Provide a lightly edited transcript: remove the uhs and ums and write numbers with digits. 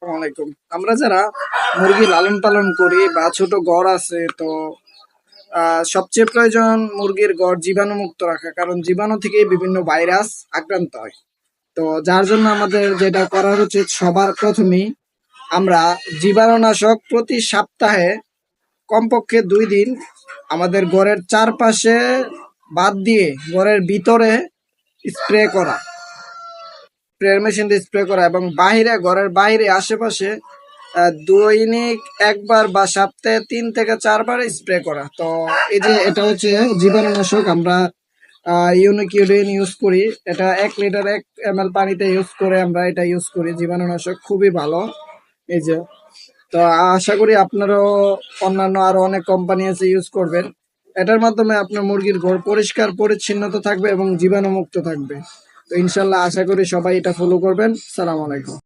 আসসালামাইকুম। আমরা যারা মুরগি লালন পালন করি বা ছোট ঘর আছে, তো সবচেয়ে প্রয়োজন মুরগির ঘর জীবাণুমুক্ত রাখা, কারণ জীবাণু থেকেই বিভিন্ন ভাইরাস আক্রান্ত হয়। তো যার জন্য আমাদের যেটা করা উচিত, সবার প্রথমেই আমরা জীবাণুনাশক প্রতি সপ্তাহে কমপক্ষে 2 দিন আমাদের ঘরের চারপাশে বাদ দিয়ে ঘরের ভিতরে স্প্রে করা, স্প্রে মেশিন দিয়ে স্প্রে করা, এবং বাহিরে ঘরের বাইরে আশেপাশে দৈনিক একবার বা সপ্তাহে 3 থেকে 4 বার স্প্রে করা। তো এই যে এটা হচ্ছে জীবাণুনাশক, আমরা ইউনিক ইউরিন ইউজ করি। এটা 1 লিটার 1 ml পানিতে ইউজ করে আমরা এটা ইউজ করি। জীবাণুনাশক খুবই ভালো। এই যে, তো আশা করি আপনারাও অন্যান্য আরো অনেক কোম্পানি আছে, ইউজ করবেন। এটার মাধ্যমে আপনার মুরগির ঘর পরিষ্কার পরিচ্ছন্নতা থাকবে এবং জীবাণুমুক্ত থাকবে। তো ইনশাল্লাহ আশা করি সবাই এটা ফলো করবেন। সালাম আলাইকুম।